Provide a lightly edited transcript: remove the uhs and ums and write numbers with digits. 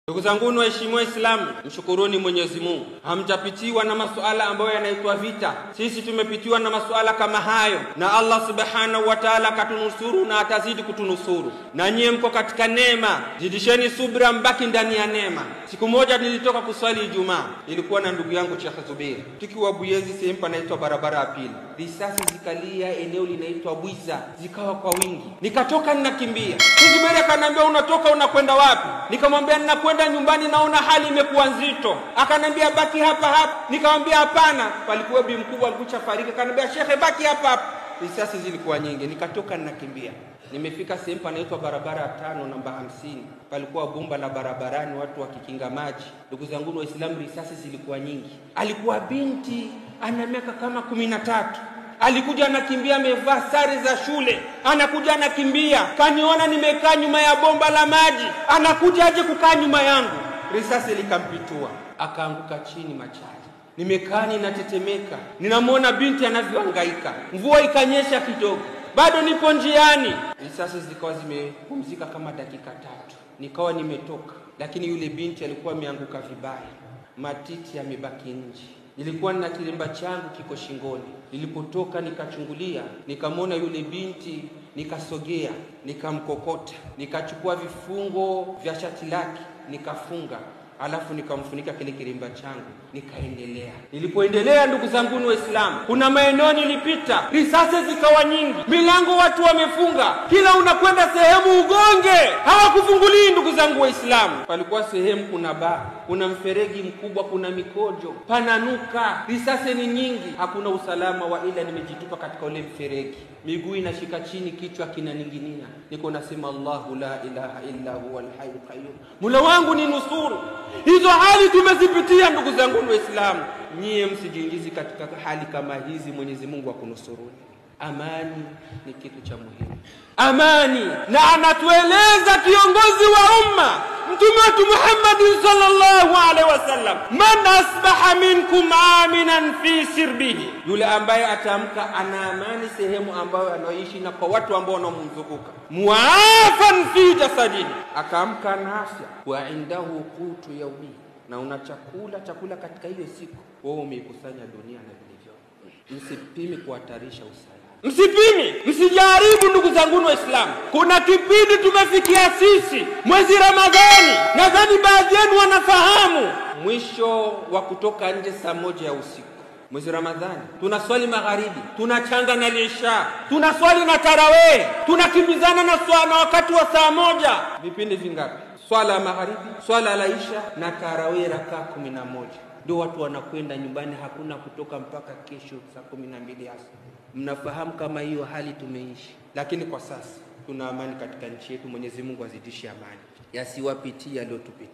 Ndugu zangu waheshimiwa Waislamu, mshukuruni Mwenyezi Mungu. Hamjapitiwa na masuala ambayo yanaitwa vita. Sisi tumepitiwa na masuala kama hayo, na Allah Subhanahu wa Ta'ala katunusuru na atazidi kutunusuru. Na nyie mko katika neema, zidisheni subira, mbaki ndani ya neema. Siku moja nilitoka kuswali Ijumaa, nilikuwa na ndugu yangu Sheikh Zuberi. Tukiwa Buyenzi sehemu panaitwa barabara ya pili. Risasi zikalia eneo linaitwa Bwiza, zikawa kwa wingi. Nikatoka ninakimbia. Zuberi akaniambia, unatoka unakwenda wapi? Nikamwambia ninakwenda nyumbani, naona hali imekuwa nzito. Akaniambia baki hapa hapa. Nikamwambia hapana, palikuwa bi mkubwa alikucha fariki. Akaniambia Sheikh baki hapa hapa. Risasi zilikuwa nyingi, nikatoka ninakimbia. Nimefika sehemu panaitwa barabara ya 5 namba 50. Palikuwa bomba la barabarani, watu wakikinga maji. Ndugu zangu Waislamu, risasi zilikuwa nyingi. Alikuwa binti ana miaka kama 13. Alikuja anakimbia, amevaa sare za shule. Anakuja anakimbia, kaniona nimekaa nyuma ya bomba la maji. Anakuja aje kukaa nyuma yangu. Risasi likampitua, akaanguka chini machaji. Nimekaa ninatetemeka. Ninamwona binti anavyohangaika. Mvua ikanyesha kidogo. Bado nipo njiani. Risasi zikawa zimepumzika kama dakika 3. Nikawa nimetoka, lakini yule binti alikuwa ameanguka vibaya. Matiti yamebaki nje. Nilikuwa na kilemba changu kiko shingoni. Nilipotoka nikachungulia, nikamwona yule binti, nikasogea, nikamkokota, nikachukua vifungo vya shati lake, nikafunga, alafu nikamfunika kile kilemba changu, nikaendelea. Nilipoendelea, ndugu zangu Waislamu, kuna maeneo nilipita, risasi zikawa nyingi, milango watu wamefunga, kila unakwenda sehemu ugonge, hawakufungulii. Ndugu zangu Waislamu, palikuwa sehemu kuna baa, kuna mferegi mkubwa, kuna mikojo, pananuka, risasi ni nyingi, hakuna usalama wa ila nimejitupa katika ule mferegi, miguu inashika chini, kichwa kinaninginia. Niko nasema Allahu la ilaha illa huwa al-hayyul qayyum, Mola wangu ni nusuru. Hizo hali tumezipitia ndugu zangu Waislamu. Nyie msijiingizi katika hali kama hizi, Mwenyezi Mungu akunusuruni. Amani ni kitu cha muhimu. Amani, na anatueleza kiongozi wa umma Mtume wetu Muhammad sallallahu alaihi wasallam, man asbaha minkum aminan fi sirbihi, yule ambaye ataamka ana amani sehemu ambayo anaishi na kwa watu ambao wanamzunguka, muafan fi jasadihi, akaamka na afya, wa indahu qutu yawmi, na una chakula katika hiyo siku, wewe umekusanya dunia na vilivyo. Msipimi kuhatarisha usalama. Msipimi, msijaribu ndugu zangu Waislamu. Kuna kipindi tumefikia sisi, mwezi Ramadhani, nadhani baadhi yenu wanafahamu, mwisho wa kutoka nje saa 1 ya usiku. Mwezi Ramadhani tunaswali magharibi, tunachanga na isha, tunaswali na tarawih, tunakimbizana na swala wakati wa saa 1. Vipindi vingapi? Swala ya magharibi, swala la isha na tarawih rakaa 11. Ndio watu wanakwenda nyumbani, hakuna kutoka mpaka kesho saa 12 asubuhi. Mnafahamu kama hiyo hali tumeishi, lakini kwa sasa tuna amani katika nchi yetu. Mwenyezi Mungu azidishe amani, yasiwapitie yaliyotupitia.